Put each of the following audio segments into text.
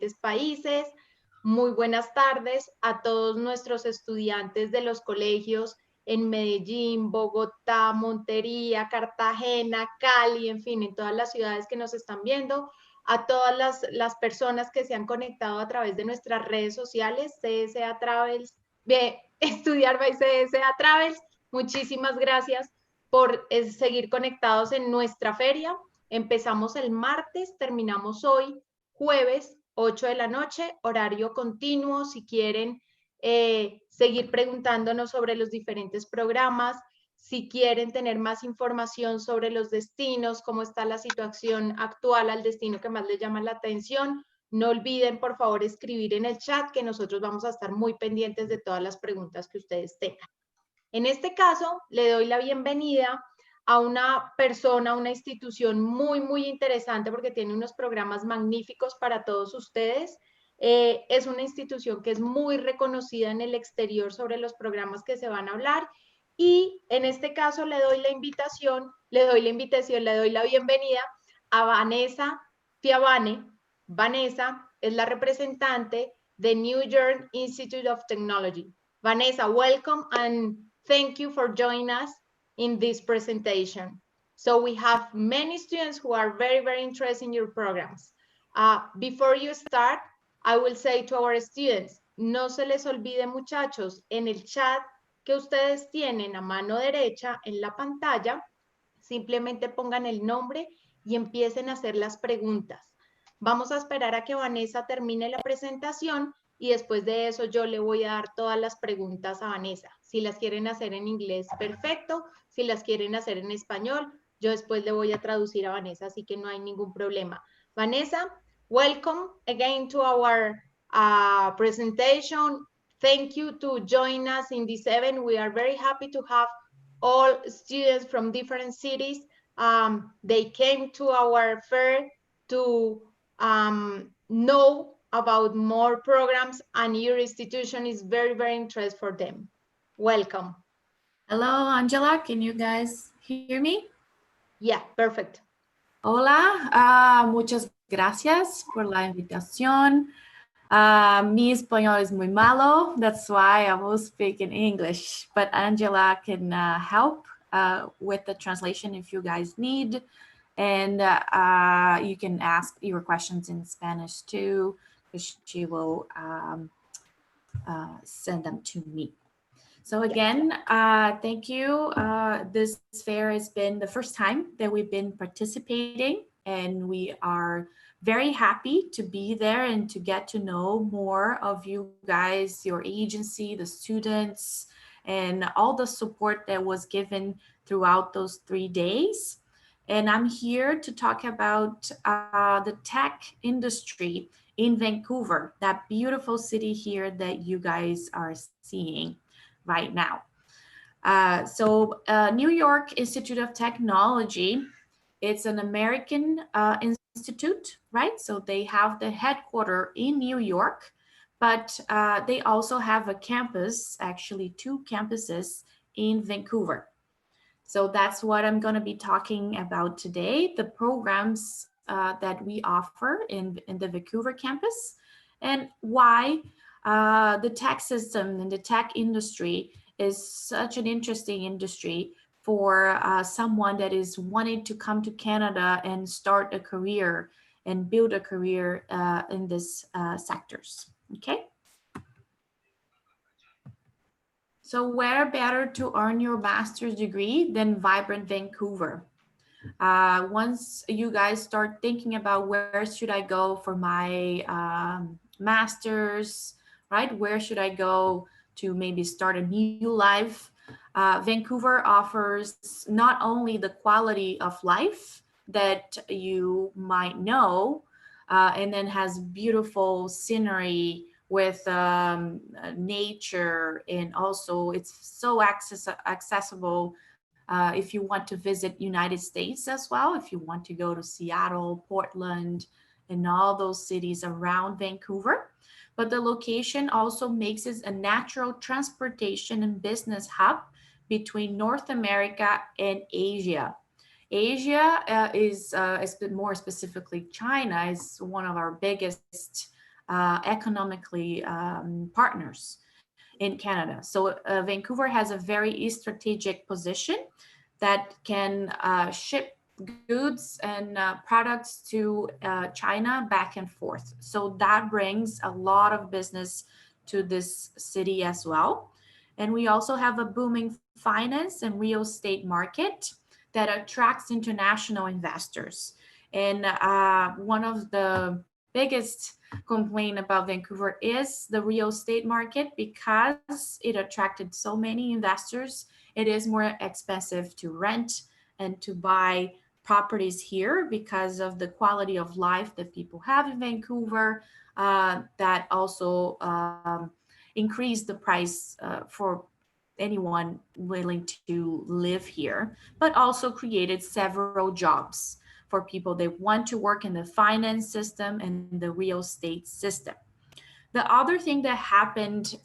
diferentes países. Muy buenas tardes a todos nuestros estudiantes de los colegios en Medellín, Bogotá, Montería, Cartagena, Cali, en fin, en todas las ciudades que nos están viendo, a todas las personas que se han conectado a través de nuestras redes sociales, CSA Travels, Estudiar by CSA Travels. Muchísimas gracias por seguir conectados en nuestra feria. Empezamos el martes, terminamos hoy, jueves, 8 de la noche, horario continuo. Si quieren seguir preguntándonos sobre los diferentes programas, si quieren tener más información sobre los destinos, cómo está la situación actual al destino que más les llama la atención, no olviden, por favor, escribir en el chat, que nosotros vamos a estar muy pendientes de todas las preguntas que ustedes tengan. En este caso, le doy la bienvenida a una persona, una institución muy, muy interesante porque tiene unos programas magníficos para todos ustedes. Es una institución que es muy reconocida en el exterior sobre los programas que se van a hablar. Y en este caso le doy la bienvenida a Vanessa Fiavane. Vanessa es la representante de New York Institute of Technology. Vanessa, welcome and thank you for joining us in this presentation. So we have many students who are very, very interested in your programs. Before you start, I will say to our students, no se les olvide, muchachos, en el chat que ustedes tienen a mano derecha en la pantalla, simplemente pongan el nombre y empiecen a hacer las preguntas. Vamos a esperar a que Vanessa termine la presentación y después de eso yo le voy a dar todas las preguntas a Vanessa. Si las quieren hacer en inglés, perfecto. Si las quieren hacer en español, yo después le voy a traducir a Vanessa, así que no hay ningún problema. Vanessa, welcome again to our presentation. Thank you to join us in this event. We are very happy to have all students from different cities. They came to our fair to know about more programs, and your institution is very, very interesting for them. Welcome. Hello, Angela. Can you guys hear me? Yeah, perfect. Hola, muchas gracias por la invitación. Mi español es muy malo, that's why I will speak in English, but Angela can help with the translation if you guys need, and you can ask your questions in Spanish too, because she will send them to me. So again, thank you. This fair has been the first time that we've been participating, and we are very happy to be there and to get to know more of you guys, your agency, the students, and all the support that was given throughout those 3 days. And I'm here to talk about the tech industry in Vancouver, that beautiful city here that you guys are seeing right now. New York Institute of Technology, it's an American institute, right? So they have the headquarters in New York, but they also have a campus, actually 2 campuses in Vancouver. So that's what I'm going to be talking about today, the programs that we offer in the Vancouver campus, and why the tech system and the tech industry is such an interesting industry for someone that is wanting to come to Canada and start a career and build a career in these sectors, okay? So where better to earn your master's degree than vibrant Vancouver? Once you guys start thinking about where should I go for my master's, right? Where should I go to maybe start a new life? Vancouver offers not only the quality of life that you might know, and then has beautiful scenery with nature, and also it's so accessible if you want to visit United States as well, if you want to go to Seattle, Portland, and all those cities around Vancouver. But the location also makes it a natural transportation and business hub between North America and Asia. Asia is more specifically China is one of our biggest economically partners in Canada. So Vancouver has a very strategic position that can ship goods and products to China back and forth. So that brings a lot of business to this city as well. And we also have a booming finance and real estate market that attracts international investors. And one of the biggest complaint about Vancouver is the real estate market. Because it attracted so many investors, it is more expensive to rent and to buy properties here because of the quality of life that people have in Vancouver. That also increased the price for anyone willing to live here, but also created several jobs for people that want to work in the finance system and the real estate system. The other thing that happened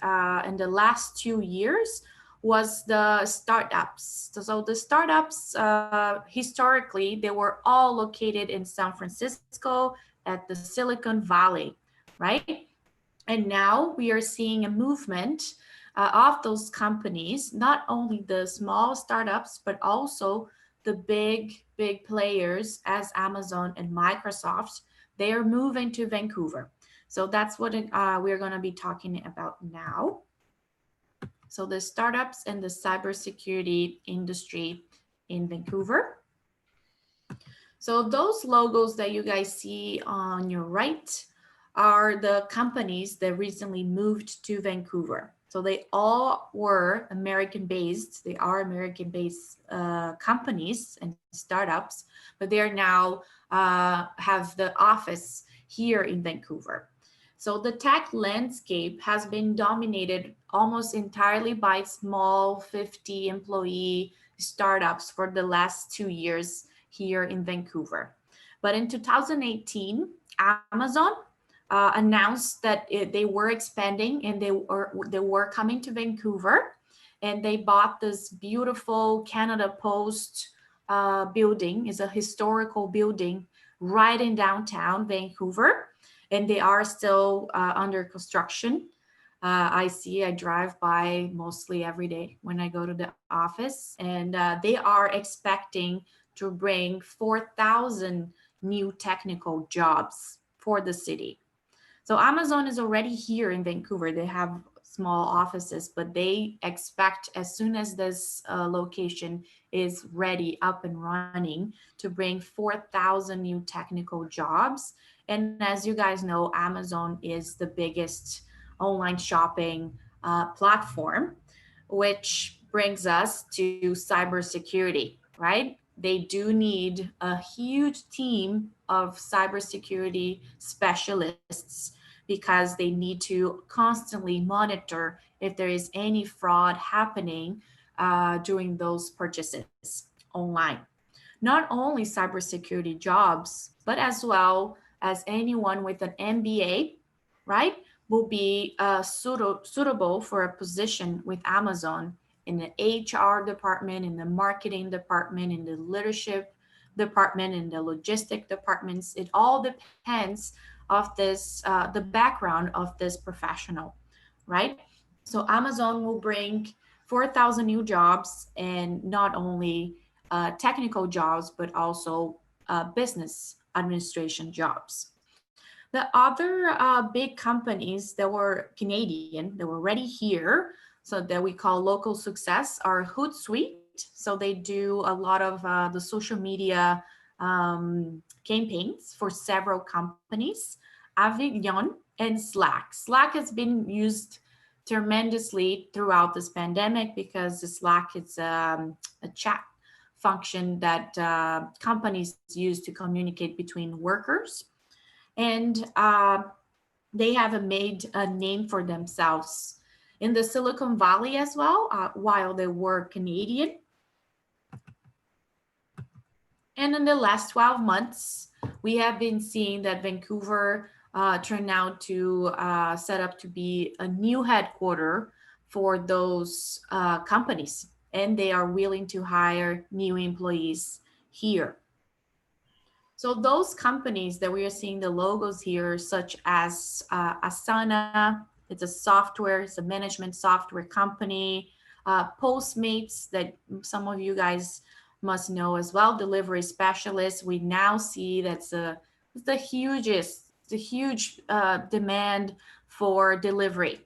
in the last 2 years was the startups. So the startups, historically, they were all located in San Francisco at the Silicon Valley, right? And now we are seeing a movement of those companies, not only the small startups, but also the big players as Amazon and Microsoft. They are moving to Vancouver. So that's what we're going to be talking about now. So the startups and the cybersecurity industry in Vancouver. So those logos that you guys see on your right are the companies that recently moved to Vancouver. So they all were American based. They are American based companies and startups, but they are now have the office here in Vancouver. So the tech landscape has been dominated almost entirely by small 50 employee startups for the last 2 years here in Vancouver. But in 2018, Amazon announced that they were expanding and they were coming to Vancouver, and they bought this beautiful Canada Post building. Is a historical building right in downtown Vancouver, and they are still under construction. I drive by mostly every day when I go to the office, and they are expecting to bring 4,000 new technical jobs for the city. So Amazon is already here in Vancouver. They have small offices, but they expect as soon as this location is ready, up and running, to bring 4,000 new technical jobs. And as you guys know, Amazon is the biggest online shopping platform, which brings us to cybersecurity, right? They do need a huge team of cybersecurity specialists because they need to constantly monitor if there is any fraud happening during those purchases online. Not only cybersecurity jobs, but as well as anyone with an MBA, right, will be suitable for a position with Amazon in the HR department, in the marketing department, in the leadership department, in the logistic departments. It all depends of this the background of this professional, right? So Amazon will bring 4,000 new jobs, and not only technical jobs, but also business administration jobs. The other big companies that were Canadian, that were already here, so that we call local success, are Hootsuite. So they do a lot of the social media campaigns for several companies, Avignon, and Slack. Slack has been used tremendously throughout this pandemic because the Slack is a chat function that companies use to communicate between workers. And they have made a name for themselves in the Silicon Valley as well, while they were Canadian. And in the last 12 months, we have been seeing that Vancouver turned out to set up to be a new headquarter for those companies, and they are willing to hire new employees here. So those companies that we are seeing the logos here, such as Asana, it's a software, it's a management software company. Postmates, that some of you guys must know as well, delivery specialists. We now see that's the huge demand for delivery,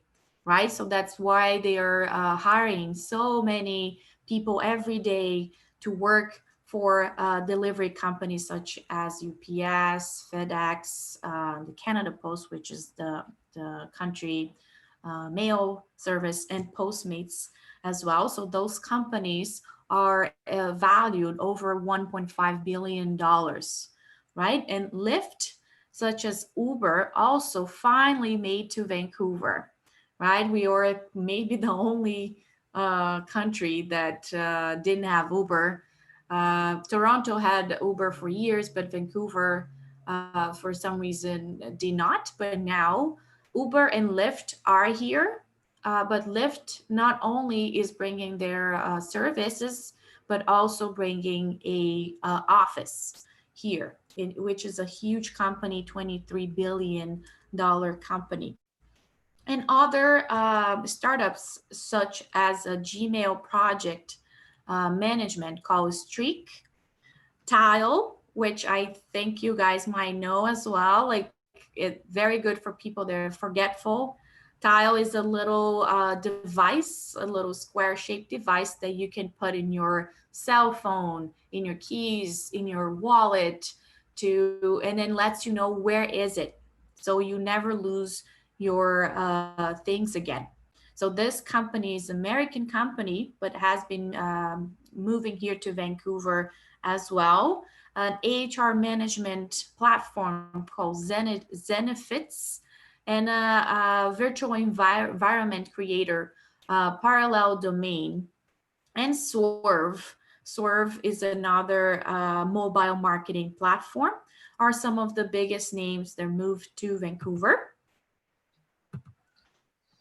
right? So that's why they are hiring so many people every day to work for delivery companies such as UPS, FedEx, the Canada Post, which is the country mail service, and Postmates as well. So those companies are valued over $1.5 billion, right? And Lyft, such as Uber, also finally made to Vancouver, right? We are maybe the only country that didn't have Uber. Toronto had Uber for years, but Vancouver, for some reason, did not. But now Uber and Lyft are here. But Lyft not only is bringing their services, but also bringing a office here, which is a huge company, $23 billion company. And other startups such as a Gmail project management called Streak, Tile, which I think you guys might know as well. Like it very good for people that are forgetful. Tile is a little device, a little square shaped device that you can put in your cell phone, in your keys, in your wallet, to and then lets you know where is it, so you never lose your things again. So this company is an American company, but has been moving here to Vancouver as well. An HR management platform called Zenefits, and a virtual environment creator, Parallel Domain, and Swerve. Swerve is another mobile marketing platform. Are some of the biggest names that moved to Vancouver.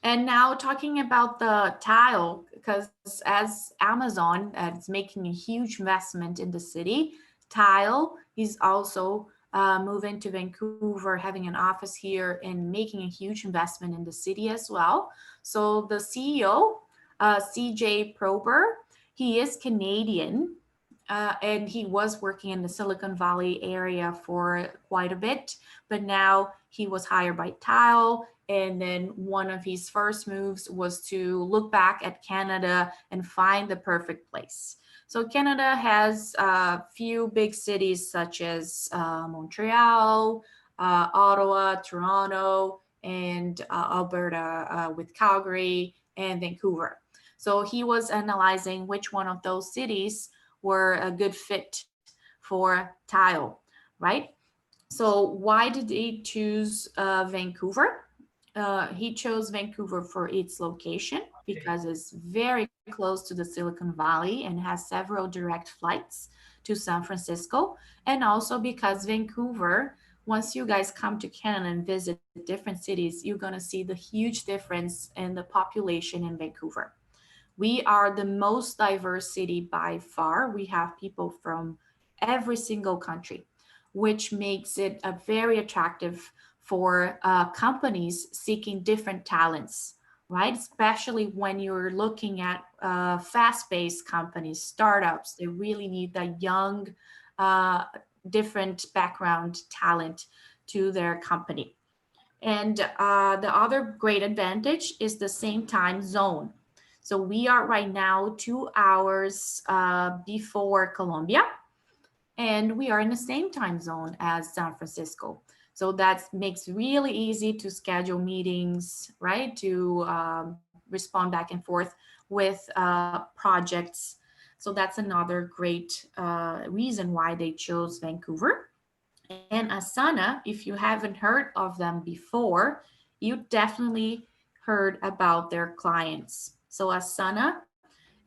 And now talking about the Tile, because as Amazon is making a huge investment in the city, Tile is also moving to Vancouver, having an office here, and making a huge investment in the city as well. So the CEO, CJ Prober, he is Canadian, and he was working in the Silicon Valley area for quite a bit, but now he was hired by Tile. And then one of his first moves was to look back at Canada and find the perfect place. So Canada has a few big cities such as Montreal, Ottawa, Toronto, and Alberta with Calgary and Vancouver. So he was analyzing which one of those cities were a good fit for Tile, right? So why did he choose Vancouver? He chose Vancouver for its location because it's very close to the Silicon Valley and has several direct flights to San Francisco. And also because Vancouver, once you guys come to Canada and visit different cities, you're going to see the huge difference in the population in Vancouver. We are the most diverse city by far. We have people from every single country, which makes it a very attractive for companies seeking different talents, right? Especially when you're looking at fast-paced companies, startups, they really need that young, uh, different background talent to their company. And the other great advantage is the same time zone. So we are right now 2 hours before Colombia, and we are in the same time zone as San Francisco. So that makes really easy to schedule meetings, right? To respond back and forth with projects. So that's another great reason why they chose Vancouver. And Asana, if you haven't heard of them before, you definitely heard about their clients. So Asana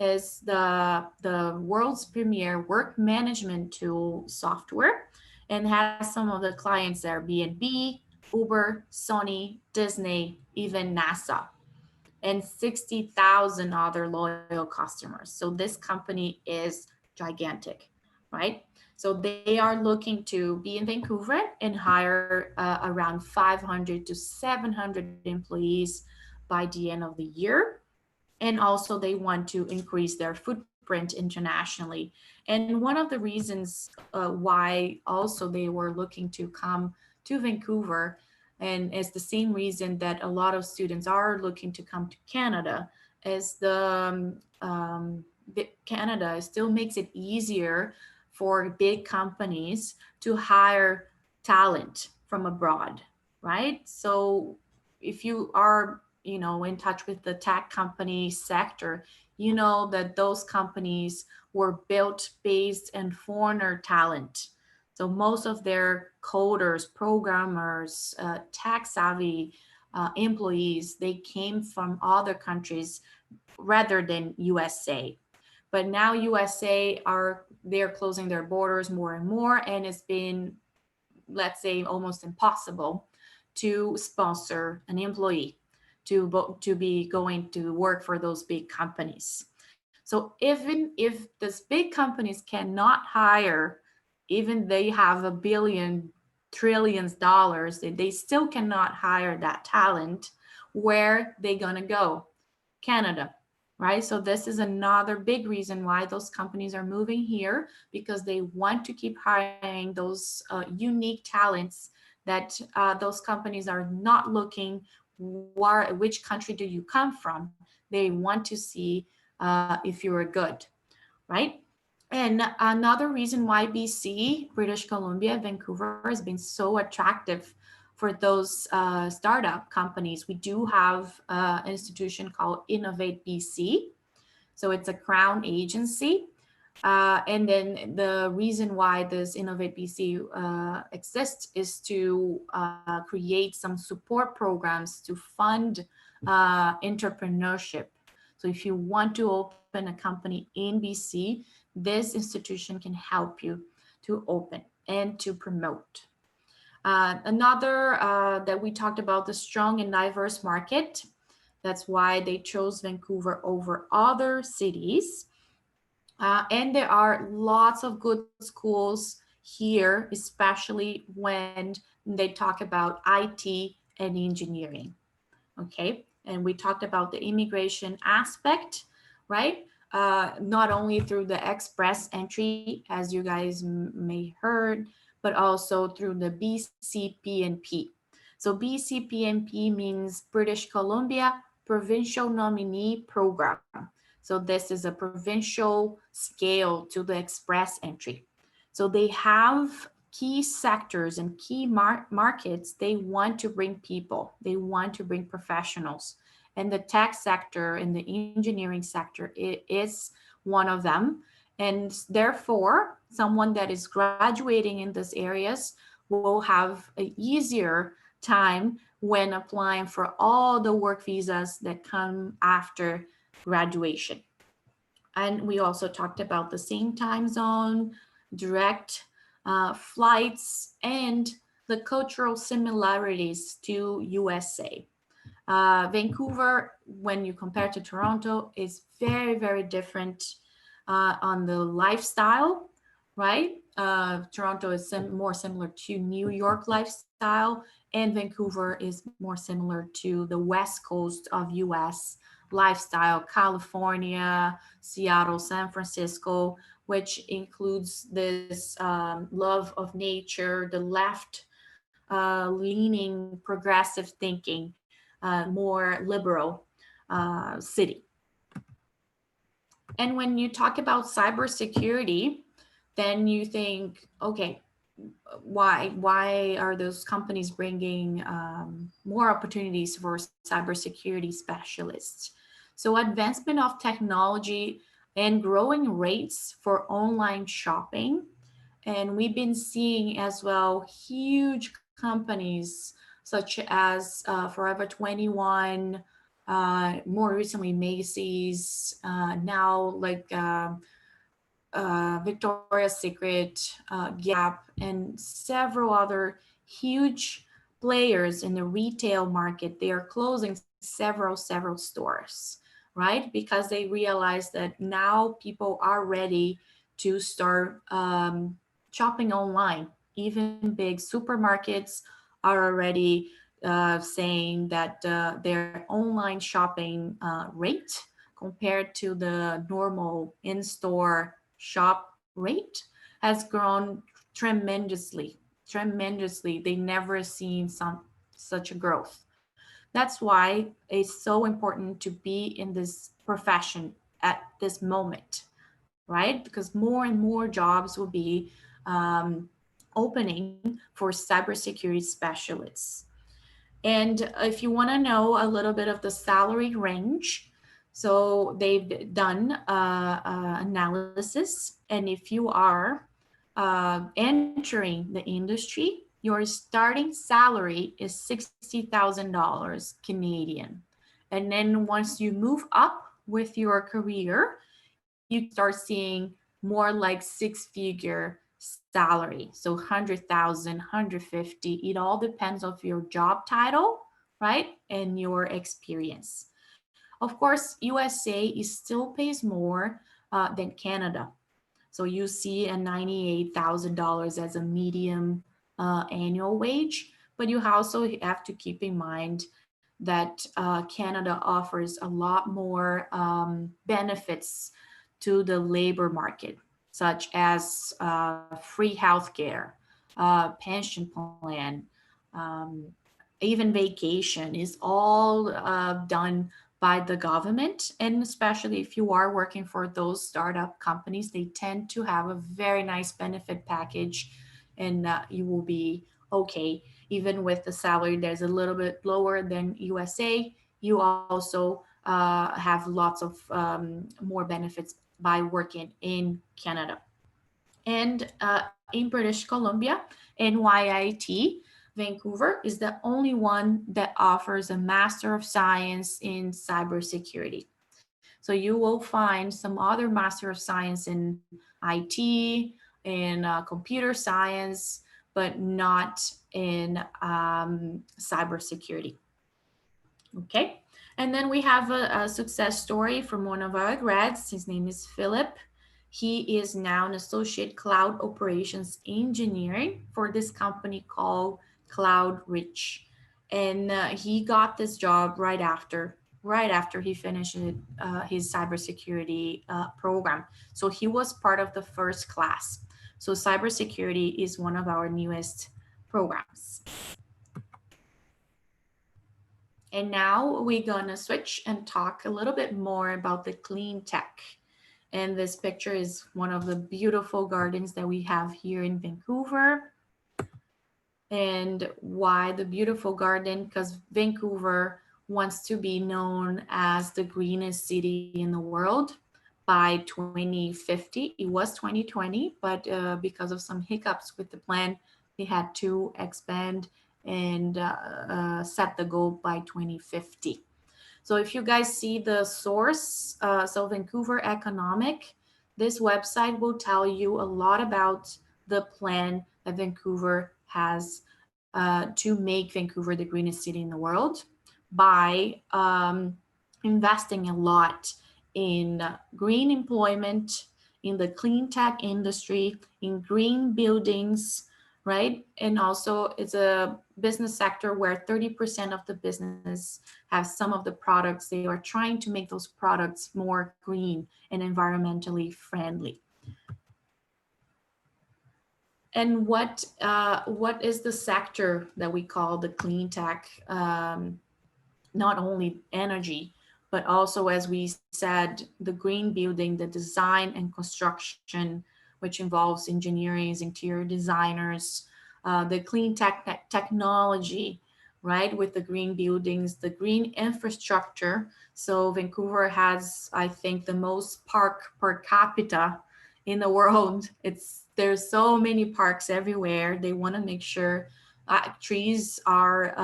is the world's premier work management tool software, and has some of the clients there: B&B, Uber, Sony, Disney, even NASA, and 60,000 other loyal customers. So this company is gigantic, right? So they are looking to be in Vancouver and hire around 500 to 700 employees by the end of the year. And also they want to increase their footprint internationally. And one of the reasons why also they were looking to come to Vancouver, and it's the same reason that a lot of students are looking to come to Canada, is the Canada still makes it easier for big companies to hire talent from abroad, right? So if you are, in touch with the tech company sector, you know that those companies were built based on foreigner talent. So most of their coders, programmers, tech savvy employees, they came from other countries rather than USA. But now USA they're closing their borders more and more, and it's been, let's say, almost impossible to sponsor an employee to be going to work for those big companies. So even if these big companies cannot hire, even they have a billion trillions dollars, they still cannot hire that talent. Where they gonna go? Canada, right? So this is another big reason why those companies are moving here, because they want to keep hiring those unique talents that those companies are not looking which country do you come from. They want to see if you're good, right? And another reason why BC, British Columbia, Vancouver has been so attractive for those startup companies, we do have an institution called Innovate BC. So it's a crown agency. And then the reason why this Innovate BC exists is to create some support programs to fund entrepreneurship. So if you want to open a company in BC, this institution can help you to open and to promote. Another that we talked about, the strong and diverse market. That's why they chose Vancouver over other cities. And there are lots of good schools here, especially when they talk about IT and engineering. Okay. And we talked about the immigration aspect, right? Not only through the express entry, as you guys may heard, but also through the BCPNP. So BCPNP means British Columbia Provincial Nominee Program. So this is a provincial scale to the express entry. So they have key sectors and key markets. They want to bring people, they want to bring professionals. And the tech sector and the engineering sector is one of them. And therefore, someone that is graduating in these areas will have an easier time when applying for all the work visas that come after graduation. And we also talked about the same time zone, direct flights, and the cultural similarities to USA. Vancouver, when you compare to Toronto, is very, very different on the lifestyle, right? Toronto is more similar to New York lifestyle, and Vancouver is more similar to the West Coast of US lifestyle, California, Seattle, San Francisco, which includes this love of nature, the left leaning, progressive thinking, more liberal city. And when you talk about cybersecurity, then you think, okay, why are those companies bringing more opportunities for cybersecurity specialists? So advancement of technology and growing rates for online shopping. And we've been seeing as well huge companies such as Forever 21, more recently Macy's, now like Victoria's Secret, Gap, and several other huge players in the retail market. They are closing several stores, right? Because they realize that now people are ready to start shopping online. Even big supermarkets are already saying that their online shopping rate compared to the normal in-store shop rate has grown tremendously. Tremendously. They never seen such a growth. That's why it's so important to be in this profession at this moment, right? Because more and more jobs will be um, opening for cybersecurity specialists. And if you want to know a little bit of the salary range, so they've done analysis, and if you are entering the industry, your starting salary is $60,000 Canadian. And then once you move up with your career, you can start seeing more like six-figure salary. So 100,000, 150. It all depends of your job title, right? And your experience. Of course, USA is still pays more than Canada. So you see a $98,000 as a medium annual wage, but you also have to keep in mind that Canada offers a lot more benefits to the labor market, such as free healthcare, pension plan, um, even vacation is all done by the government. And especially if you are working for those startup companies, they tend to have a very nice benefit package, and you will be okay. Even with the salary there's a little bit lower than USA, you also have lots of more benefits by working in Canada. And in British Columbia, NYIT Vancouver is the only one that offers a Master of Science in Cybersecurity. So you will find some other Master of Science in IT, in computer science, but not in cybersecurity. Okay. And then we have a success story from one of our grads. His name is Philip. He is now an associate cloud operations engineering for this company called Cloud Rich. And he got this job right after he finished his cybersecurity program. So he was part of the first class. So cybersecurity is one of our newest programs. And now we're gonna switch and talk a little bit more about the clean tech. And this picture is one of the beautiful gardens that we have here in Vancouver. And why the beautiful garden? Because Vancouver wants to be known as the greenest city in the world by 2050. It was 2020, but because of some hiccups with the plan, they had to expand and set the goal by 2050. So if you guys see the source, so Vancouver Economic, this website will tell you a lot about the plan that Vancouver has to make Vancouver the greenest city in the world by investing a lot in green employment, in the clean tech industry, in green buildings, right? And also it's a business sector where 30% of the business have some of the products. They are trying to make those products more green and environmentally friendly. And what is the sector that we call the clean tech? Not only energy, but also, as we said, the green building, the design and construction, which involves engineers, interior designers, the clean technology, right, with the green buildings, the green infrastructure. So Vancouver has, I think, the most park per capita in the world. There's so many parks everywhere. They want to make sure trees are,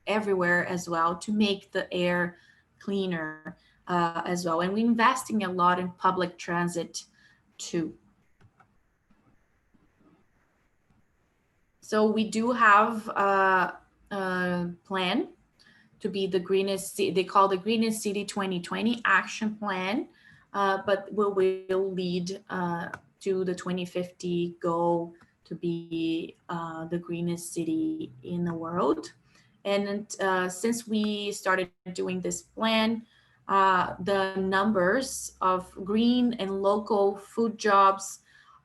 everywhere as well to make the air cleaner as well. And we're investing a lot in public transit too. So we do have a plan to be the greenest city. They call the Greenest City 2020 Action Plan, but we will lead to to the 2050 goal to be the greenest city in the world. And since we started doing this plan, the numbers of green and local food jobs,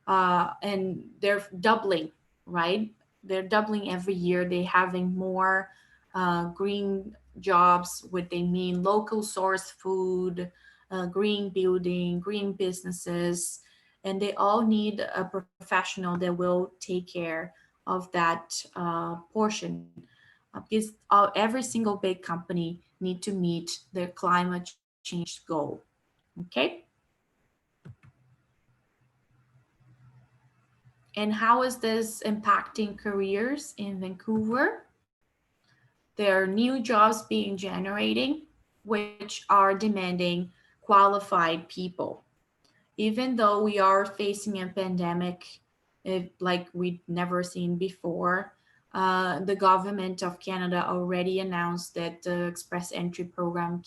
and they're doubling, right? They're doubling every year. They're having more green jobs, what they mean local source food, green building, green businesses, and they all need a professional that will take care of that portion, because every single big company need to meet their climate change goal. Okay. And how is this impacting careers in Vancouver? There are new jobs being generating, which are demanding qualified people. Even though we are facing a pandemic like we'd never seen before, the government of Canada already announced that the express entry program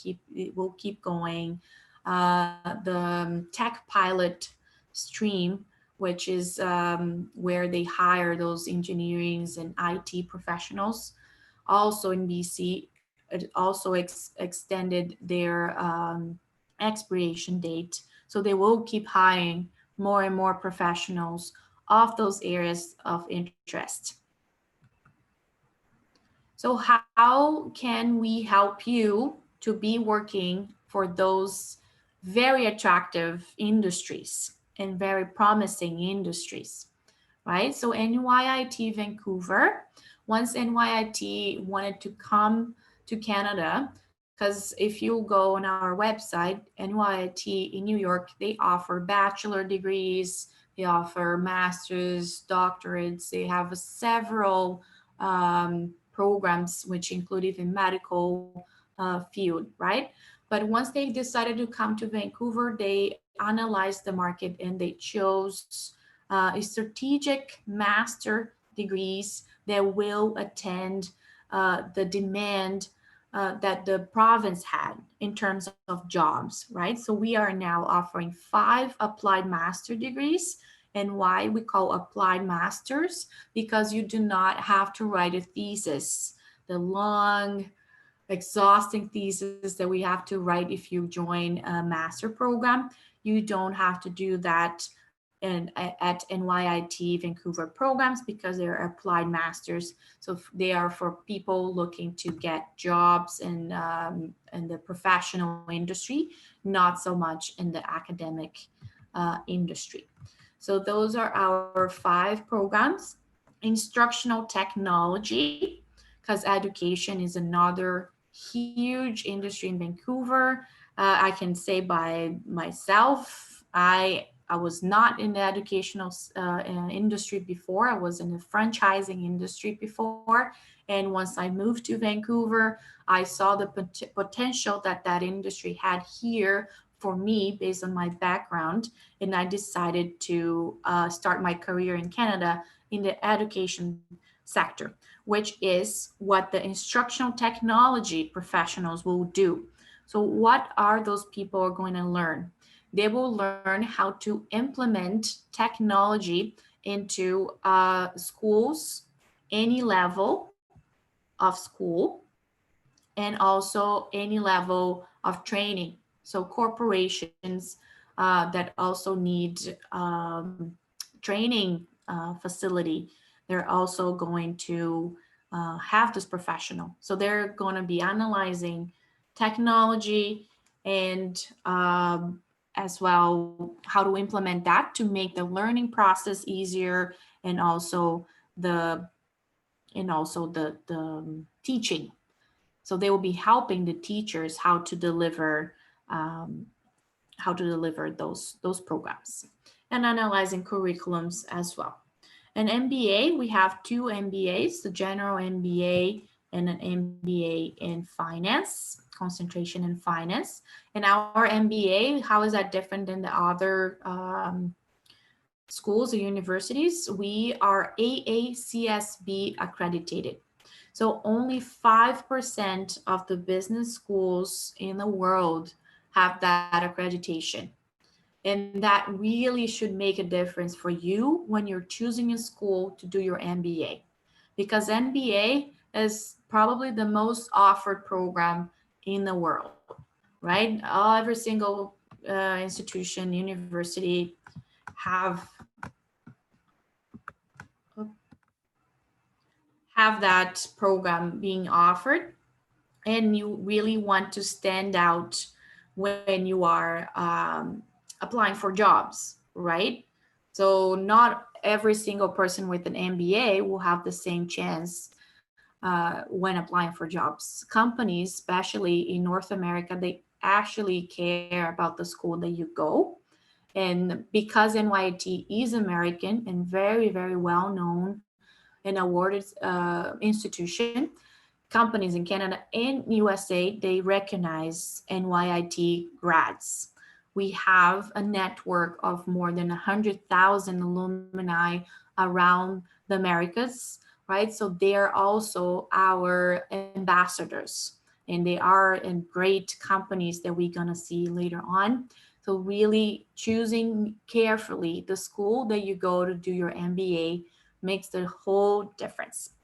will keep going. The tech pilot stream, which is where they hire those engineers and IT professionals, also in BC, it also extended their expiration date. So they will keep hiring more and more professionals of those areas of interest. So how can we help you to be working for those very attractive industries and very promising industries, right? So NYIT Vancouver, once NYIT wanted to come to Canada, because if you go on our website, NYIT in New York, they offer bachelor degrees, they offer masters, doctorates, they have several programs, which include even medical field, right? But once they decided to come to Vancouver, they analyzed the market and they chose strategic master degrees that will attend the demand that the province had in terms of jobs, right? So we are now offering 5 applied master degrees. And why we call applied masters? Because you do not have to write a thesis, the long, exhausting thesis that we have to write if you join a master program. You don't have to do that at NYIT Vancouver programs because they're applied masters. So they are for people looking to get jobs in the professional industry, not so much in the academic industry. So those are our 5 programs. Instructional technology, because education is another huge industry in Vancouver. I can say by myself, I was not in the educational industry before. I was in the franchising industry before. And once I moved to Vancouver, I saw the potential that that industry had here for me based on my background. And I decided to start my career in Canada in the education sector, which is what the instructional technology professionals will do. So what are those people are going to learn? They will learn how to implement technology into schools, any level of school, and also any level of training. So corporations that also need training facility, they're also going to have this professional. So they're going to be analyzing technology and as well how to implement that to make the learning process easier, and also the teaching. So they will be helping the teachers um, how to deliver those programs, and analyzing curriculums as well. An MBA, we have 2 MBAs, the general MBA and an MBA in finance, concentration in finance. And our MBA, how is that different than the other schools or universities? We are AACSB accredited. So only 5% of the business schools in the world have that accreditation. And that really should make a difference for you when you're choosing a school to do your MBA, because MBA is probably the most offered program in the world, right? Every single institution, university have that program being offered, and you really want to stand out when you are applying for jobs, right? So not every single person with an MBA will have the same chance when applying for jobs. Companies, especially in North America, they actually care about the school that you go. And because NYIT is American and very, very well known and awarded institution, companies in Canada and USA, they recognize NYIT grads. We have a network of more than 100,000 alumni around the Americas, right? So they are also our ambassadors, and they are in great companies that we're going to see later on. So really choosing carefully the school that you go to do your MBA makes the whole difference.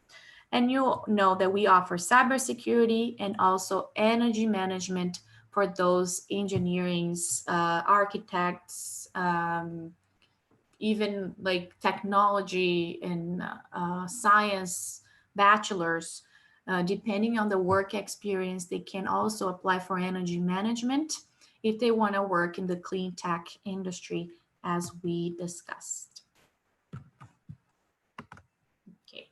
And you know that we offer cybersecurity and also energy management for those engineerings, architects, even like technology and science bachelors. Depending on the work experience, they can also apply for energy management if they want to work in the clean tech industry, as we discussed. Okay.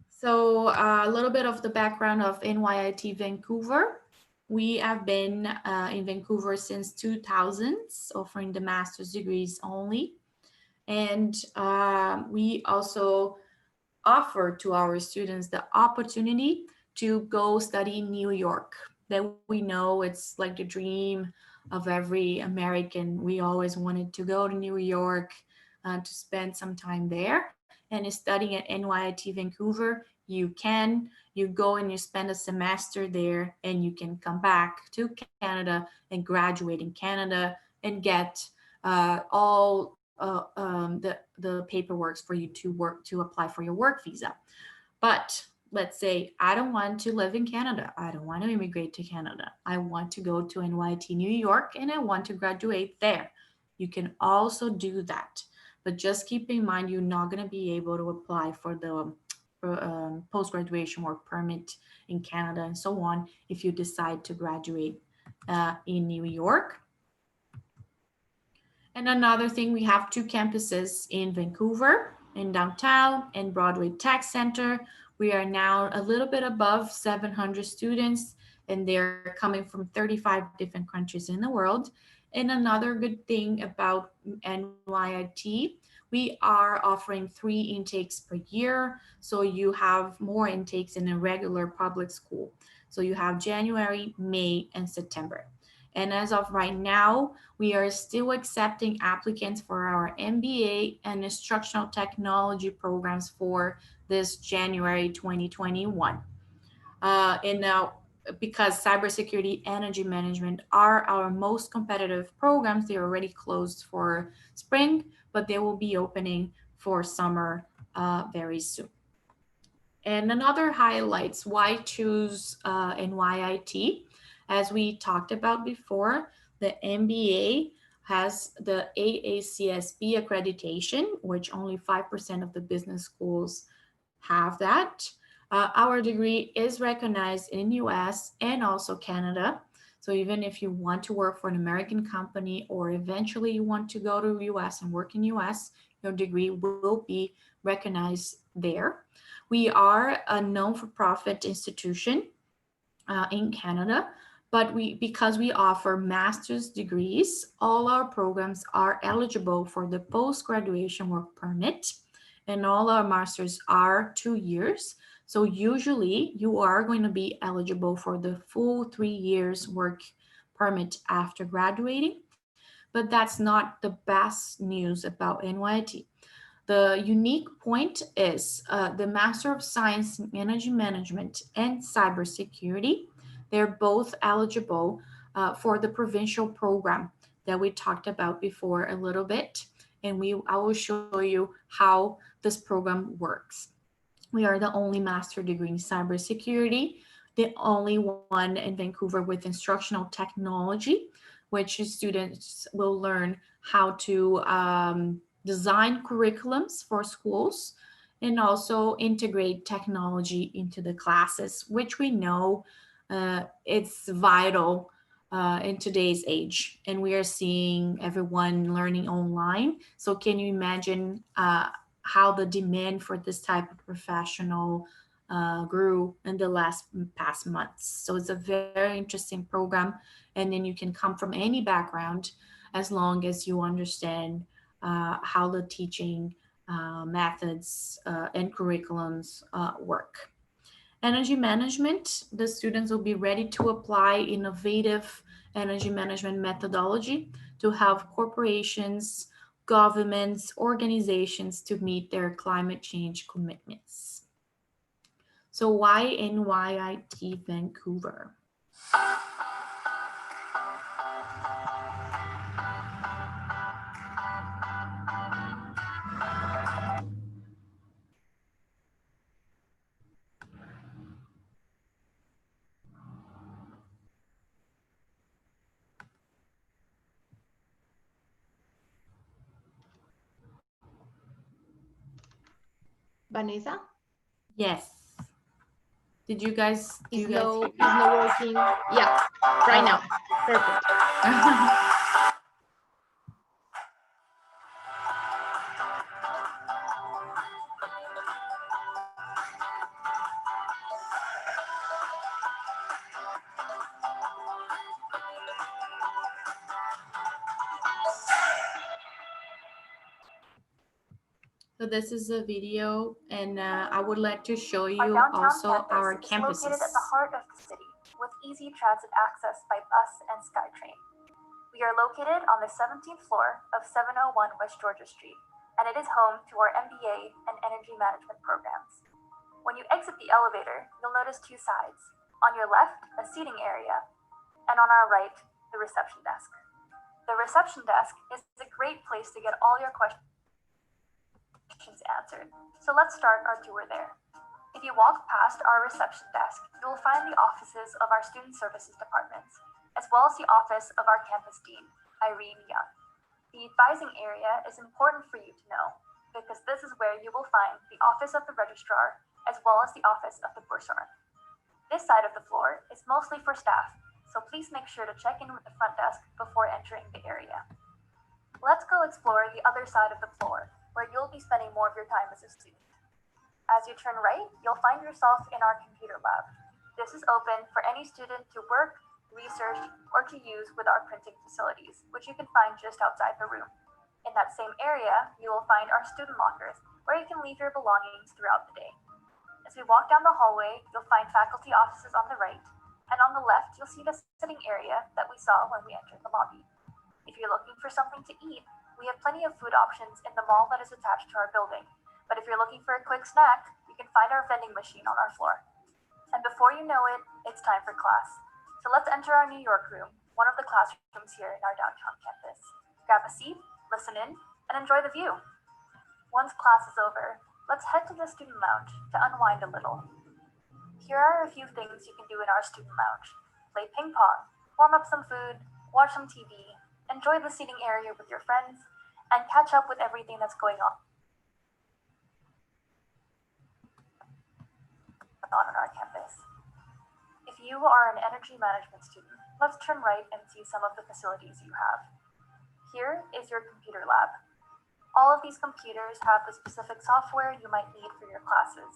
So a little bit of the background of NYIT Vancouver. We have been in Vancouver since 2000s, offering the master's degrees only. And we also offer to our students the opportunity to go study in New York. That we know it's like the dream of every American. We always wanted to go to New York to spend some time there. And studying at NYIT Vancouver, you can. You go and you spend a semester there, and you can come back to Canada and graduate in Canada and get all the paperwork for you to work to apply for your work visa. But let's say I don't want to live in Canada. I don't want to immigrate to Canada. I want to go to NYT New York and I want to graduate there. You can also do that. But just keep in mind you're not going to be able to apply for the post graduation work permit in Canada and so on if you decide to graduate in New York. And another thing, we have two campuses in Vancouver, in downtown, and Broadway Tech Center. We are now a little bit above 700 students, and they're coming from 35 different countries in the world. And another good thing about NYIT, we are offering 3 intakes per year. So you have more intakes in a regular public school. So you have January, May, and September. And as of right now, we are still accepting applicants for our MBA and instructional technology programs for this January 2021. And now, because cybersecurity, energy management are our most competitive programs, they're already closed for spring, but they will be opening for summer very soon. And another highlights why choose NYIT. As we talked about before, the MBA has the AACSB accreditation, which only 5% of the business schools have that. Our degree is recognized in US and also Canada. So even if you want to work for an American company or eventually you want to go to US and work in US, your degree will be recognized there. We are a non-for-profit institution in Canada, but because we offer master's degrees, all our programs are eligible for the post-graduation work permit, and all our masters are 2 years. So usually you are going to be eligible for the full 3 years work permit after graduating, but that's not the best news about NYIT. The unique point is the Master of Science in Energy Management and Cybersecurity. They're both eligible for the provincial program. that we talked about before a little bit, and I will show you how this program works. We are the only master degree in cybersecurity, the only one in Vancouver with instructional technology, which students will learn how to design curriculums for schools and also integrate technology into the classes, which we know it's vital in today's age. And we are seeing everyone learning online. So, can you imagine how the demand for this type of professional grew in the past months? So, it's a very interesting program. And then you can come from any background as long as you understand how the teaching methods and curriculums work. Energy management, the students will be ready to apply innovative energy management methodology to help corporations, governments, organizations to meet their climate change commitments. So why NYIT Vancouver? Vanessa? Yes. Did you guys? Do you guys? Is no working? Yeah, right now. Perfect. So this is a video, and I would like to show you also our campuses. Located at the heart of the city, with easy transit access by bus and SkyTrain. We are located on the 17th floor of 701 West Georgia Street, and it is home to our MBA and energy management programs. When you exit the elevator, you'll notice two sides. On your left, a seating area, and on our right, the reception desk. The reception desk is a great place to get all your questions answered. So let's start our tour there. If you walk past our reception desk, you will find the offices of our student services departments, as well as the office of our campus dean, Irene Young. The advising area is important for you to know, because this is where you will find the office of the registrar, as well as the office of the bursar. This side of the floor is mostly for staff, so please make sure to check in with the front desk before entering the area. Let's go explore the other side of the floor, where you'll be spending more of your time as a student. As you turn right, you'll find yourself in our computer lab. This is open for any student to work, research, or to use with our printing facilities, which you can find just outside the room. In that same area, you will find our student lockers, where you can leave your belongings throughout the day. As we walk down the hallway, you'll find faculty offices on the right, and on the left, you'll see the sitting area that we saw when we entered the lobby. If you're looking for something to eat, we have plenty of food options in the mall that is attached to our building. But if you're looking for a quick snack, you can find our vending machine on our floor. And before you know it, it's time for class. So let's enter our New York room, one of the classrooms here in our downtown campus. Grab a seat, listen in, and enjoy the view. Once class is over, let's head to the student lounge to unwind a little. Here are a few things you can do in our student lounge. Play ping pong, warm up some food, watch some TV, enjoy the seating area with your friends, and catch up with everything that's going on on our campus. If you are an energy management student, let's turn right and see some of the facilities you have. Here is your computer lab. All of these computers have the specific software you might need for your classes.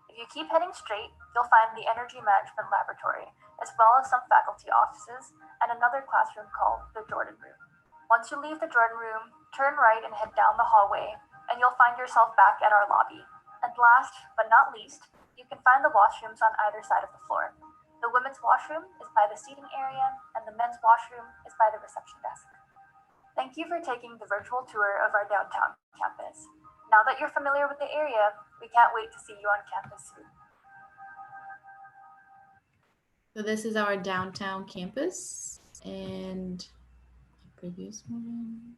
If you keep heading straight, you'll find the Energy Management Laboratory, as well as some faculty offices and another classroom called the Jordan Room. Once you leave the Jordan Room, turn right and head down the hallway, and you'll find yourself back at our lobby. And last but not least, you can find the washrooms on either side of the floor. The women's washroom is by the seating area, and the men's washroom is by the reception desk. Thank you for taking the virtual tour of our downtown campus. Now that you're familiar with the area, we can't wait to see you on campus soon. So this is our downtown campus, and previous one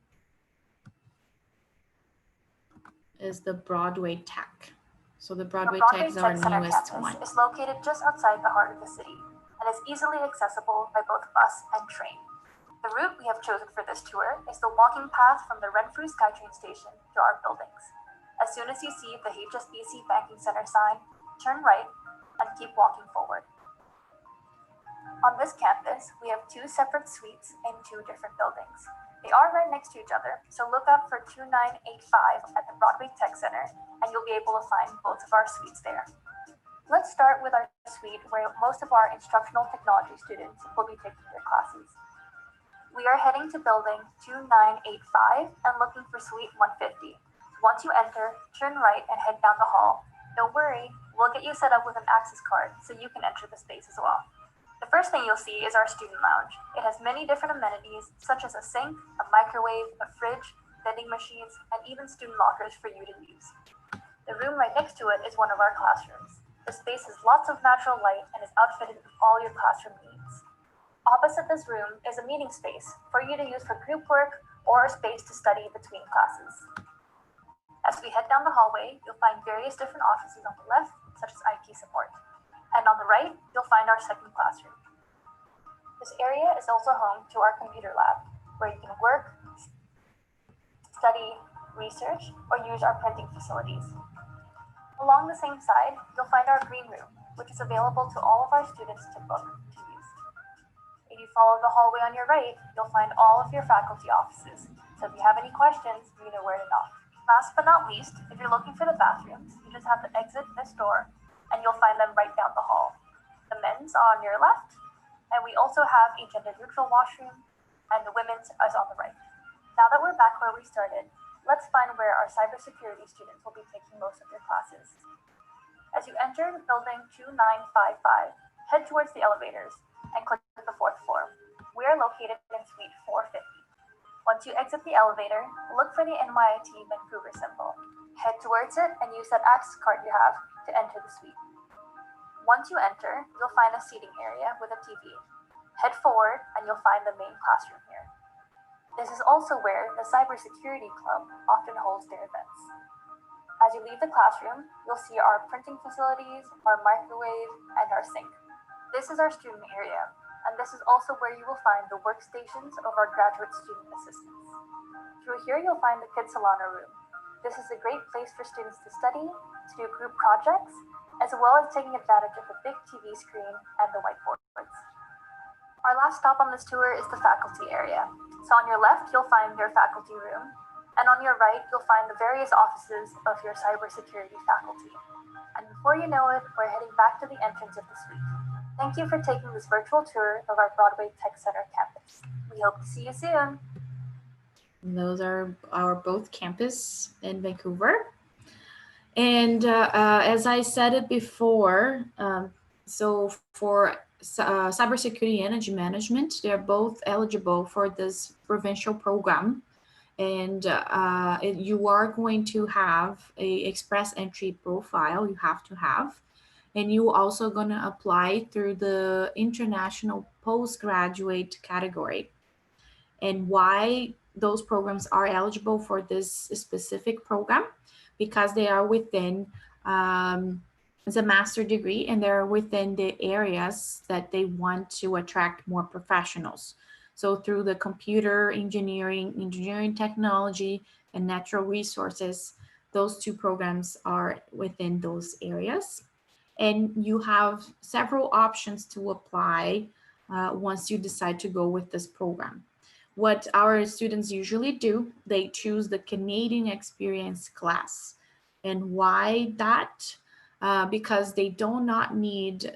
is the Broadway Tech. So the Broadway Tech is our Center newest campus one. is located just outside the heart of the city and is easily accessible by both bus and train. The route we have chosen for this tour is the walking path from the Renfrew SkyTrain station to our buildings. As soon as you see the HSBC Banking Center sign, turn right and keep walking forward. On this campus, we have two separate suites in two different buildings. They are right next to each other, so look out for 2985 at the Broadway Tech Center, and you'll be able to find both of our suites there. Let's start with our suite where most of our instructional technology students will be taking their classes. We are heading to building 2985 and looking for suite 150. Once you enter, turn right and head down the hall. Don't worry, we'll get you set up with an access card so you can enter the space as well. The first thing you'll see is our student lounge. It has many different amenities such as a sink, a microwave, a fridge, vending machines, and even student lockers for you to use. The room right next to it is one of our classrooms. The space has lots of natural light and is outfitted with all your classroom needs. Opposite this room is a meeting space for you to use for group work or a space to study between classes. As we head down the hallway, you'll find various different offices on the left, such as IT support. And on the right, you'll find our second classroom. This area is also home to our computer lab, where you can work, study, research, or use our printing facilities. Along the same side, you'll find our green room, which is available to all of our students to book to use. If you follow the hallway on your right, you'll find all of your faculty offices. So if you have any questions, you know where to knock. Last but not least, if you're looking for the bathrooms, you just have to exit this door and you'll find them right down the hall. The men's are on your left, and we also have a gender-neutral washroom, and the women's is on the right. Now that we're back where we started, let's find where our cybersecurity students will be taking most of their classes. As you enter building 2955, head towards the elevators and click the fourth floor. We are located in suite 450. Once you exit the elevator, look for the NYIT Vancouver symbol. Head towards it and use that access card you have to enter the suite. Once you enter, you'll find a seating area with a TV. Head forward and you'll find the main classroom here. This is also where the Cybersecurity Club often holds their events. As you leave the classroom, you'll see our printing facilities, our microwave, and our sink. This is our student area, and this is also where you will find the workstations of our graduate student assistants. Through here, you'll find the Kid Solana room. This is a great place for students to study, to do group projects, as well as taking advantage of the big TV screen and the whiteboards. Our last stop on this tour is the faculty area. So on your left, you'll find your faculty room, and on your right, you'll find the various offices of your cybersecurity faculty. And before you know it, we're heading back to the entrance of the suite. Thank you for taking this virtual tour of our Broadway Tech Center campus. We hope to see you soon. And those are our both campus in Vancouver. And as I said it before, so for cybersecurity and energy management, they're both eligible for this provincial program. And you are going to have a express entry profile, you have to have. And you also going to apply through the international postgraduate category. And why those programs are eligible for this specific program? Because they are within it's a master degree and they're within the areas that they want to attract more professionals. So through the computer engineering technology, and natural resources, those two programs are within those areas. And you have several options to apply once you decide to go with this program. What our students usually do, they choose the Canadian experience class. And why that? Because they do not need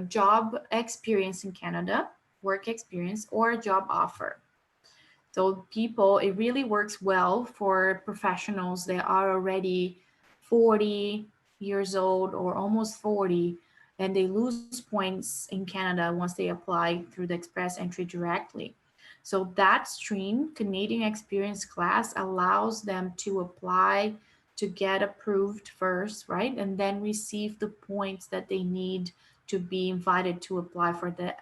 job experience in Canada, work experience, or a job offer. So it really works well for professionals that are already 40 years old or almost 40, and they lose points in Canada once they apply through the express entry directly. So that stream, Canadian experience class, allows them to apply to get approved first, right? And then receive the points that they need to be invited to apply for the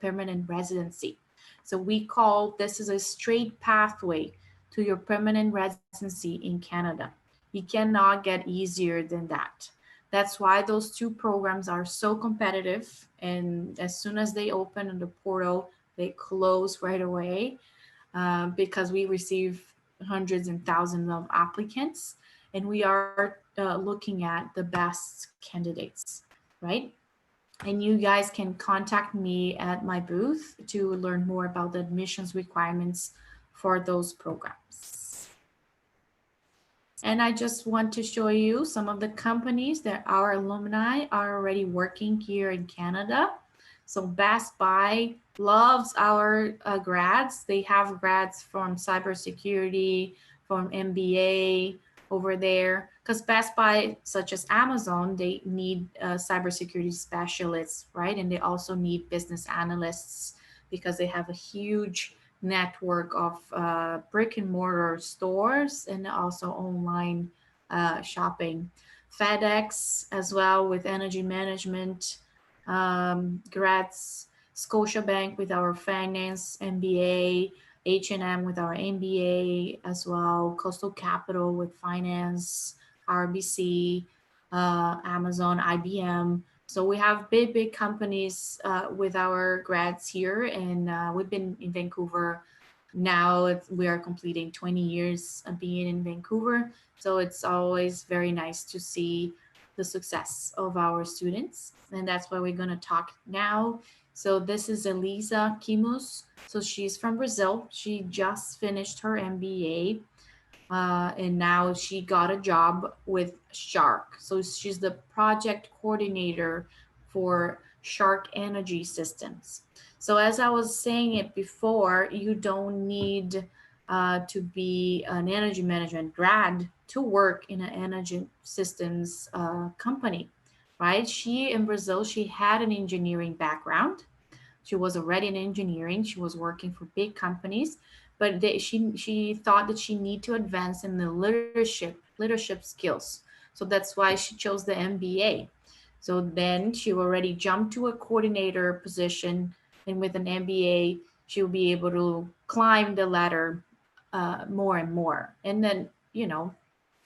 permanent residency. So we call this is a straight pathway to your permanent residency in Canada. You cannot get easier than that. That's why those two programs are so competitive. And as soon as they open in the portal, they close right away, because we receive hundreds and thousands of applicants, and we are looking at the best candidates, right? And you guys can contact me at my booth to learn more about the admissions requirements for those programs. And I just want to show you some of the companies that our alumni are already working here in Canada. So Best Buy loves our grads. They have grads from cybersecurity, from MBA over there. Because Best Buy, such as Amazon, they need cybersecurity specialists, right? And they also need business analysts because they have a huge network of brick and mortar stores and also online shopping. FedEx as well with energy management, grads, Scotiabank with our finance MBA, H&M with our MBA as well, Coastal Capital with finance, RBC, Amazon, IBM. So we have big companies with our grads here, and we've been in Vancouver. Now we are completing 20 years of being in Vancouver. So it's always very nice to see the success of our students. And that's why we're going to talk now. So this is Elisa Kimus. So she's from Brazil. She just finished her MBA. And now she got a job with Shark. So she's the project coordinator for Shark Energy Systems. So as I was saying it before, you don't need to be an energy management grad to work in an energy systems company, right? She in Brazil, she had an engineering background. She was already in engineering. She was working for big companies, but she thought that she need to advance in the leadership skills. So that's why she chose the MBA. So then she already jumped to a coordinator position, and with an MBA, she'll be able to climb the ladder more and more. And then,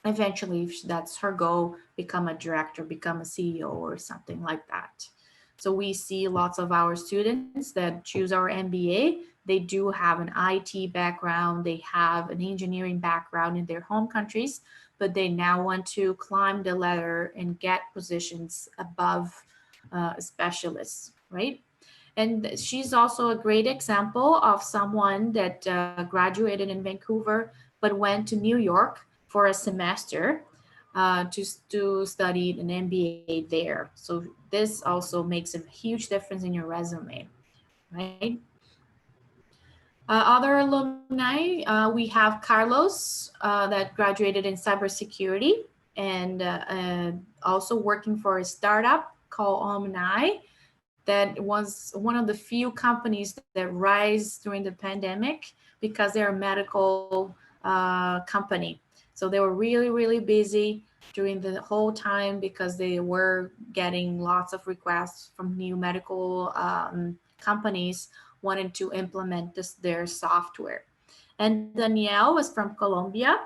eventually, if that's her goal, become a director, become a CEO or something like that. So we see lots of our students that choose our MBA. They do have an IT background, they have an engineering background in their home countries, but they now want to climb the ladder and get positions above specialists, right? And she's also a great example of someone that graduated in Vancouver but went to New York for a semester to study an MBA there. So this also makes a huge difference in your resume, right? Other alumni, we have Carlos that graduated in cybersecurity and also working for a startup called Omni that was one of the few companies that rise during the pandemic because they're a medical company. So they were really busy during the whole time because they were getting lots of requests from new medical companies wanting to implement their software. And Danielle was from Colombia.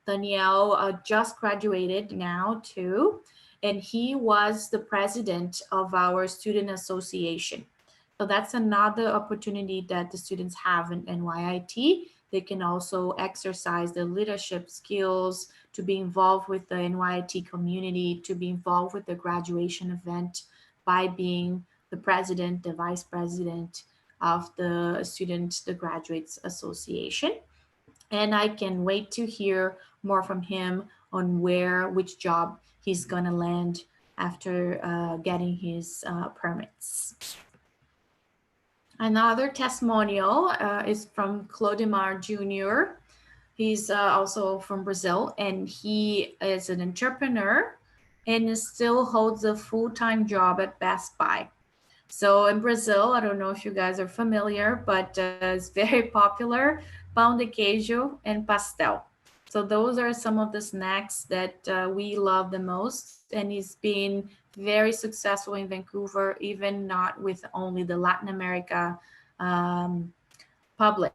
Danielle just graduated now too, and he was the president of our student association. So that's another opportunity that the students have in NYIT. They can also exercise their leadership skills to be involved with the NYIT community, to be involved with the graduation event by being the president, the vice president of the Graduates Association. And I can wait to hear more from him on which job he's gonna land after getting his permits. Another testimonial is from Clodimar Jr. He's also from Brazil, and he is an entrepreneur and still holds a full-time job at Best Buy. So in Brazil, I don't know if you guys are familiar, but it's very popular, pão de queijo and pastel. So those are some of the snacks that we love the most. And he's been very successful in Vancouver, even not with only the Latin America public,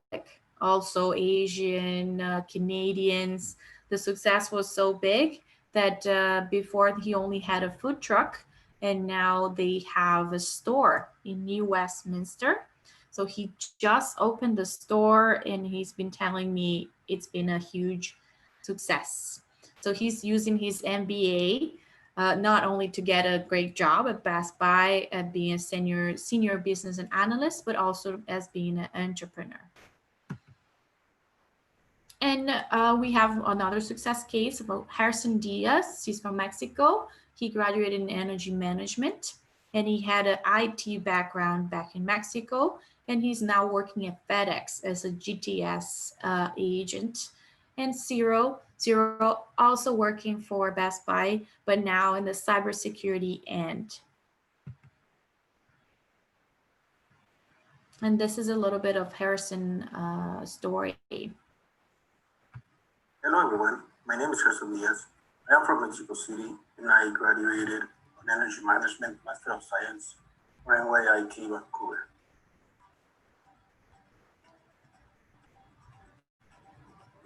also Asian, Canadians. The success was so big that before he only had a food truck, and now they have a store in New Westminster. So he just opened the store, and he's been telling me it's been a huge success. So he's using his MBA not only to get a great job at Best Buy at being a senior business and analyst, but also as being an entrepreneur. And we have another success case about Harrison Diaz. He's from Mexico. He graduated in energy management, and he had an IT background back in Mexico, and he's now working at FedEx as a GTS agent. And Zero also working for Best Buy, but now in the cybersecurity end. And this is a little bit of Harrison story. Hello everyone, my name is Harrison Diaz. I am from Mexico City and I graduated on Energy Management Master of Science from NYIT Vancouver.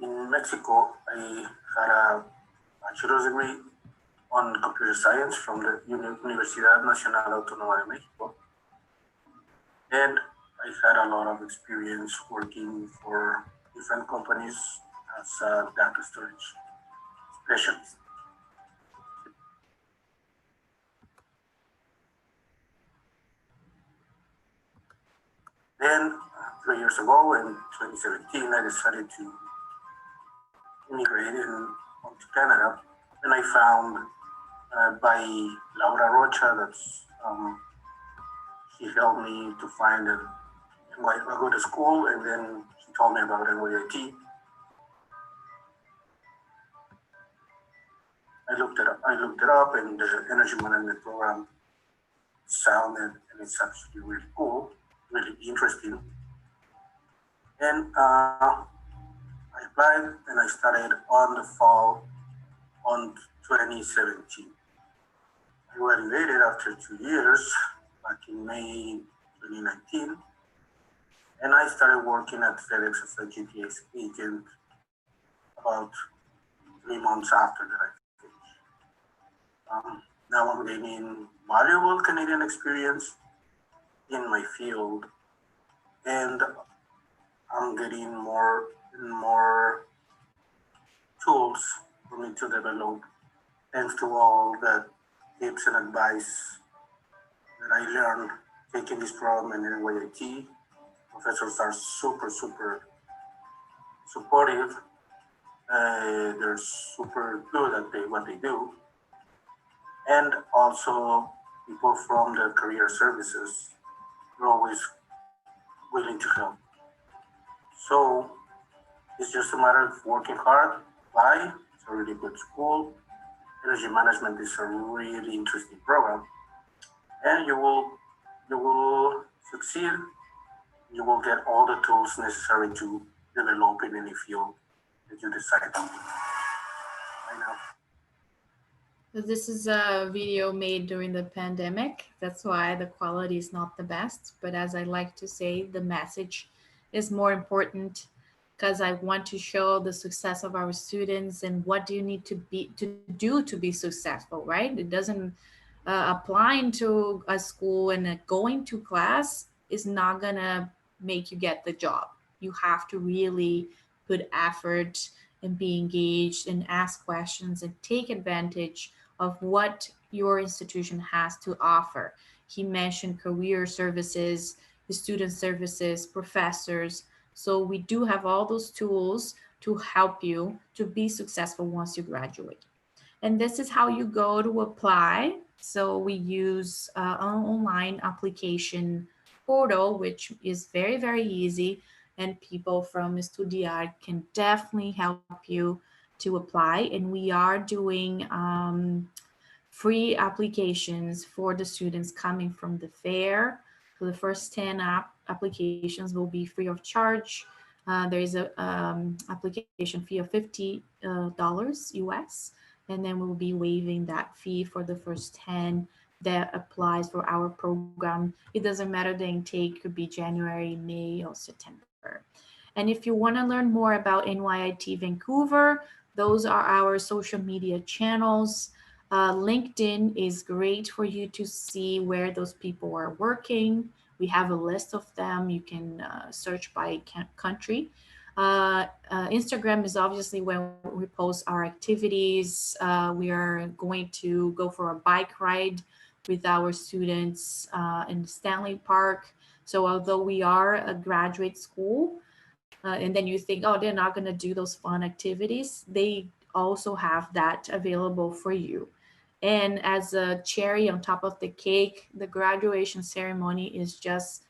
In Mexico, I had a bachelor's degree on computer science from the Universidad Nacional Autónoma de México. And I had a lot of experience working for different companies as a data storage specialist. Then, 3 years ago in 2017, I decided to immigrate onto Canada, and I found by Laura Rocha that's she helped me to find a good school, and then she told me about NYIT. I looked it up, and the energy management program sounded, and it's actually really cool, really interesting. And I applied, and I started on the fall on 2017. I graduated after 2 years, back in May 2019, and I started working at FedEx as a GTS agent about 3 months after that I finished. Now I'm gaining valuable Canadian experience in my field, and I'm getting more and more tools for me to develop, thanks to all the tips and advice that I learned taking this program in NYIT. Professors are super supportive. They're super good at what they do. And also people from the career services are always willing to help. So it's just a matter of working hard, apply. It's a really good school. Energy management is a really interesting program, and you will succeed. You will get all the tools necessary to develop in any field that you decide to. Right now. So this is a video made during the pandemic. That's why the quality is not the best. But as I like to say, the message is more important, because I want to show the success of our students and what do you need to do to be successful, right? It doesn't applying to a school and going to class is not gonna make you get the job. You have to really put effort and be engaged and ask questions and take advantage of what your institution has to offer. He mentioned career services, student services, professors. So we do have all those tools to help you to be successful once you graduate. And this is how you go to apply. So we use an online application portal, which is very easy. And people from Estudiar can definitely help you to apply. And we are doing free applications for the students coming from the fair. So the first 10 applications will be free of charge. There is a application fee of $50 US, and then we'll be waiving that fee for the first 10 that applies for our program. It doesn't matter, the intake could be January, May, or September. And if you want to learn more about NYIT Vancouver, those are our social media channels. LinkedIn is great for you to see where those people are working. We have a list of them. You can search by country. Instagram is obviously when we post our activities. We are going to go for a bike ride with our students in Stanley Park. So although we are a graduate school, and then you think, oh, they're not going to do those fun activities, they also have that available for you. And as a cherry on top of the cake, the graduation ceremony is just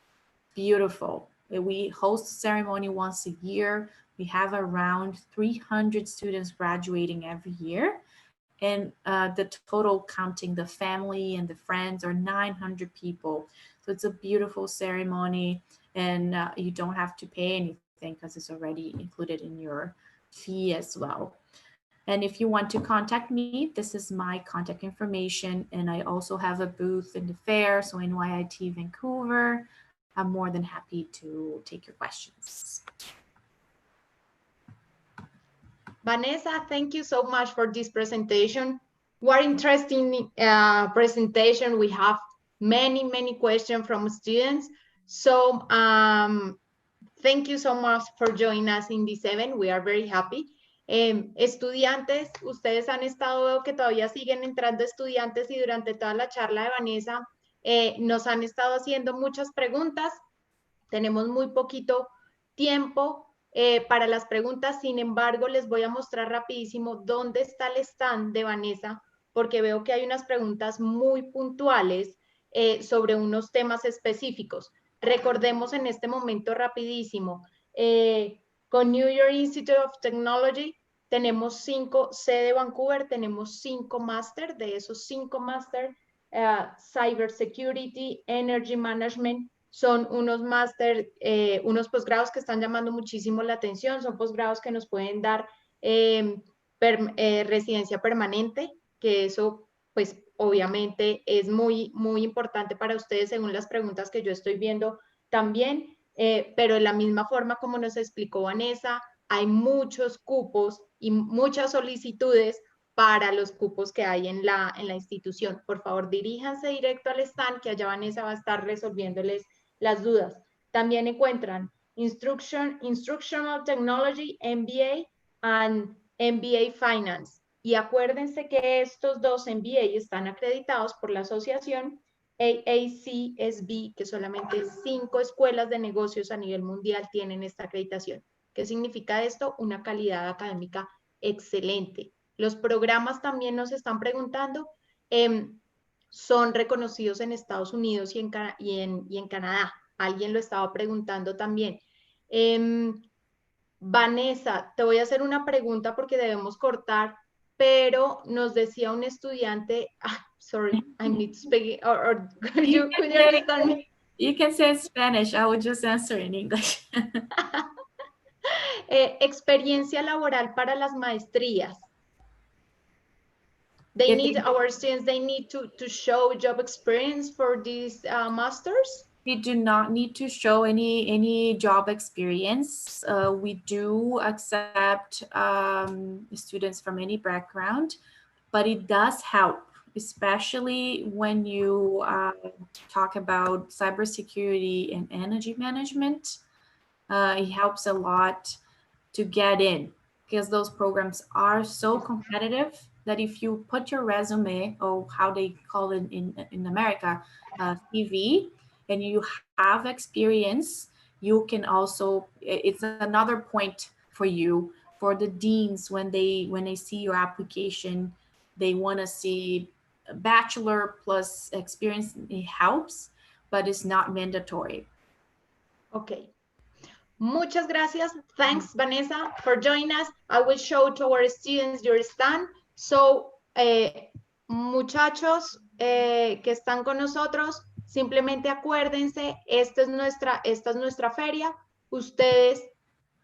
beautiful. We host the ceremony once a year. We have around 300 students graduating every year. And the total, counting the family and the friends, are 900 people. So it's a beautiful ceremony, and you don't have to pay anything because it's already included in your fee as well. And if you want to contact me, this is my contact information. And I also have a booth in the fair, so NYIT Vancouver. I'm more than happy to take your questions. Vanessa, thank you so much for this presentation. What interesting presentation. We have many questions from students. So thank you so much for joining us in this event. We are very happy. Estudiantes, ustedes han estado, que todavía siguen entrando estudiantes, y durante toda la charla de Vanessa nos han estado haciendo muchas preguntas. Tenemos muy poquito tiempo para las preguntas. Sin embargo, les voy a mostrar rapidísimo dónde está el stand de Vanessa, porque veo que hay unas preguntas muy puntuales sobre unos temas específicos. Recordemos en este momento rapidísimo, con New York Institute of Technology tenemos 5, sede Vancouver, tenemos 5 máster. De esos 5 máster, Cyber Security, Energy Management, son unos máster, unos posgrados que están llamando muchísimo la atención. Son posgrados que nos pueden dar residencia permanente, que eso pues obviamente es muy importante para ustedes según las preguntas que yo estoy viendo también, pero de la misma forma como nos explicó Vanessa, hay muchos cupos y muchas solicitudes para los cupos que hay en la institución. Por favor, diríjanse directo al stand, que allá Vanessa va a estar resolviéndoles las dudas. También encuentran Instructional Technology, MBA, and MBA Finance. Y acuérdense que estos dos MBA están acreditados por la asociación AACSB, que solamente 5 escuelas de negocios a nivel mundial tienen esta acreditación. ¿Qué significa esto? Una calidad académica excelente. Los programas también nos están preguntando, son reconocidos en Estados Unidos y en Canadá. Alguien lo estaba preguntando también. Vanessa, te voy a hacer una pregunta porque debemos cortar, pero nos decía un estudiante, sorry, I need to speak, or could you understand me? You can say Spanish, I will just answer in English. Experiencia laboral para las maestrías. They need, our students, they need to show job experience for these masters? We do not need to show any job experience. We do accept students from any background, but it does help, especially when you talk about cybersecurity and energy management. It helps a lot to get in, because those programs are so competitive that if you put your resume, or how they call it in America, CV, and you have experience, you can also, it's another point for you, for the deans, when they see your application, they want to see a bachelor plus experience. It helps, but it's not mandatory. Okay. Muchas gracias. Thanks, Vanessa, for joining us. I will show to our students your stand. So, muchachos que están con nosotros, simplemente acuérdense, esta es nuestra feria. Ustedes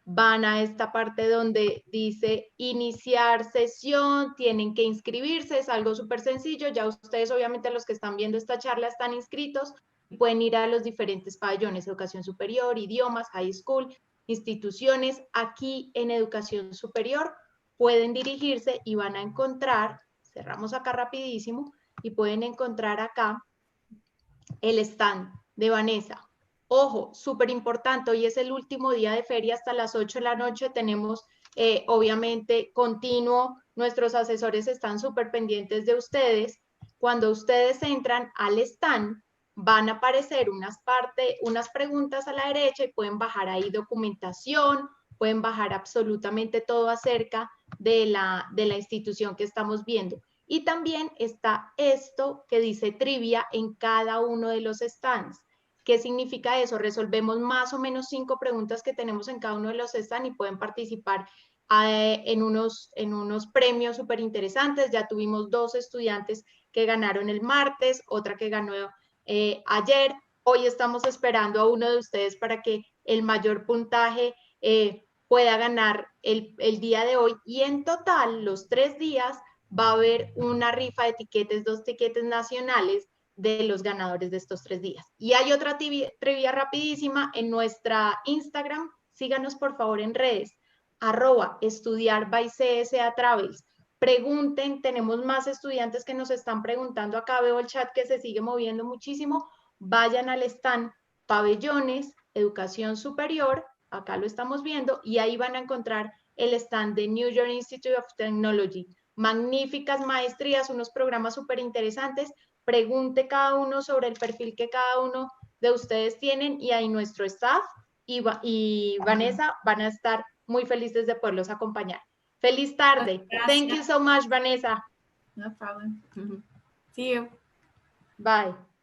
van a esta parte donde dice iniciar sesión, tienen que inscribirse, es algo súper sencillo. Ya ustedes, obviamente, los que están viendo esta charla están inscritos. Pueden ir a los diferentes pabellones, educación superior, idiomas, high school, instituciones. Aquí en educación superior pueden dirigirse y van a encontrar, cerramos acá rapidísimo, y pueden encontrar acá el stand de Vanessa. Ojo, súper importante, hoy es el último día de feria hasta las 8 de la noche, tenemos obviamente continuo, nuestros asesores están súper pendientes de ustedes. Cuando ustedes entran al stand, van a aparecer unas preguntas a la derecha y pueden bajar ahí documentación, pueden bajar absolutamente todo acerca de la institución que estamos viendo. Y también está esto que dice trivia en cada uno de los stands. ¿Qué significa eso? Resolvemos más o menos 5 preguntas que tenemos en cada uno de los stands y pueden participar en unos premios súper interesantes. Ya tuvimos 2 estudiantes que ganaron el martes, otra que ganó ayer. Hoy estamos esperando a uno de ustedes para que el mayor puntaje pueda ganar el día de hoy. Y en total, los 3 días, va a haber una rifa de tiquetes, 2 tiquetes nacionales de los ganadores de estos 3 días. Y hay otra trivia rapidísima en nuestra Instagram. Síganos por favor en redes, @estudiar_by_CSA_travels. Pregunten, tenemos más estudiantes que nos están preguntando acá, veo el chat que se sigue moviendo muchísimo. Vayan al stand Pabellones, Educación Superior, acá lo estamos viendo, y ahí van a encontrar el stand de New York Institute of Technology. Magníficas maestrías, unos programas súper interesantes. Pregunte cada uno sobre el perfil que cada uno de ustedes tienen y ahí nuestro staff y Vanessa van a estar muy felices de poderlos acompañar. Feliz tarde. Gracias. Thank you so much, Vanessa. No problem. See you. Bye.